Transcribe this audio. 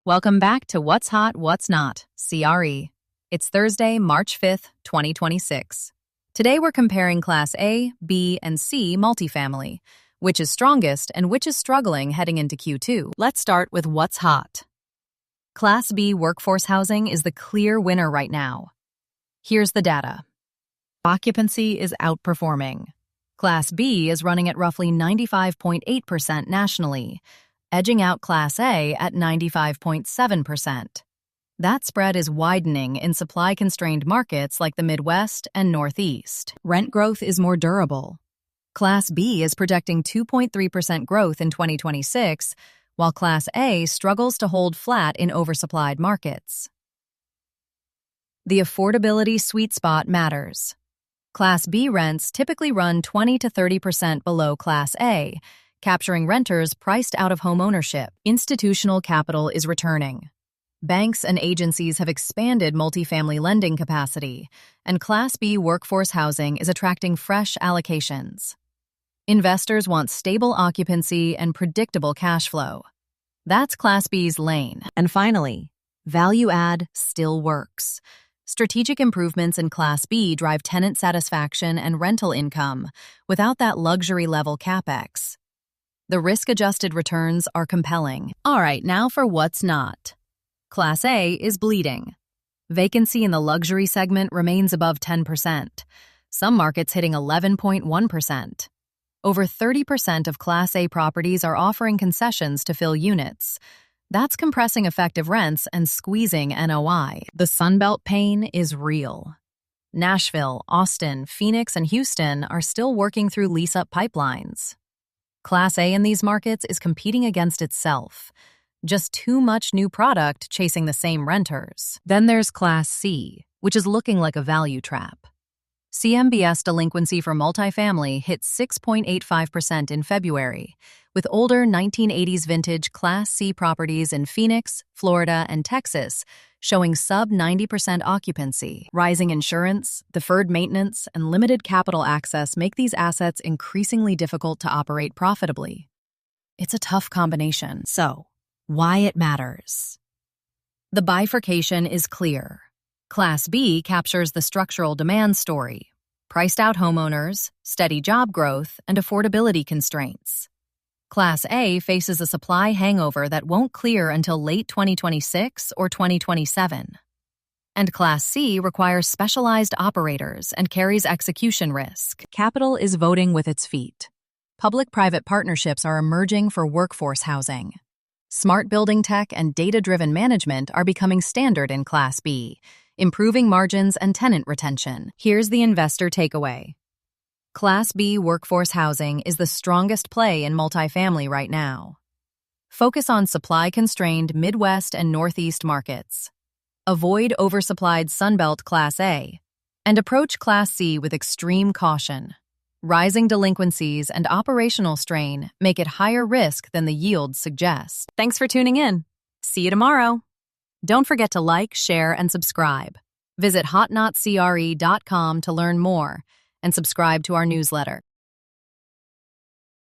Welcome back to What's Hot, What's Not, CRE. It's Thursday, March 5th, 2026. Today we're comparing Class A, B, and C multifamily, which is strongest and which is struggling heading into Q2. Let's start with what's hot. Class B workforce housing is the clear winner right now. Here's the data. Occupancy is outperforming. Class B is running at roughly 95.8% nationally, edging out Class A at 95.7%. That spread is widening in supply-constrained markets like the Midwest and Northeast. Rent growth is more durable. Class B is projecting 2.3% growth in 2026, while Class A struggles to hold flat in oversupplied markets. The affordability sweet spot matters. Class B rents typically run 20 to 30% below Class A, capturing renters priced out of homeownership. Institutional capital is returning. Banks and agencies have expanded multifamily lending capacity, and Class B workforce housing is attracting fresh allocations. Investors want stable occupancy and predictable cash flow. That's Class B's lane. And finally, value add still works. Strategic improvements in Class B drive tenant satisfaction and rental income without that luxury-level capex. The risk-adjusted returns are compelling. All right, now for what's not. Class A is bleeding. Vacancy in the luxury segment remains above 10%, some markets hitting 11.1%. Over 30% of Class A properties are offering concessions to fill units. That's compressing effective rents and squeezing NOI. The Sunbelt pain is real. Nashville, Austin, Phoenix, and Houston are still working through lease-up pipelines. Class A in these markets is competing against itself. Just too much new product chasing the same renters. Then there's Class C, which is looking like a value trap. CMBS delinquency for multifamily hit 6.85% in February, with older 1980s vintage Class C properties in Phoenix, Florida, and Texas showing sub-90% occupancy. Rising insurance, deferred maintenance, and limited capital access make these assets increasingly difficult to operate profitably. It's a tough combination. So, why it matters? The bifurcation is clear. Class B captures the structural demand story: priced out homeowners, steady job growth, and affordability constraints. Class A faces a supply hangover that won't clear until late 2026 or 2027. And Class C requires specialized operators and carries execution risk. Capital is voting with its feet. Public-private partnerships are emerging for workforce housing. Smart building tech and data-driven management are becoming standard in Class B, improving margins and tenant retention. Here's the investor takeaway. Class B workforce housing is the strongest play in multifamily right now. Focus on supply-constrained Midwest and Northeast markets. Avoid oversupplied Sunbelt Class A, and approach Class C with extreme caution. Rising delinquencies and operational strain make it higher risk than the yields suggest. Thanks for tuning in. See you tomorrow. Don't forget to like, share, and subscribe. Visit hotnotcre.com to learn more and subscribe to our newsletter.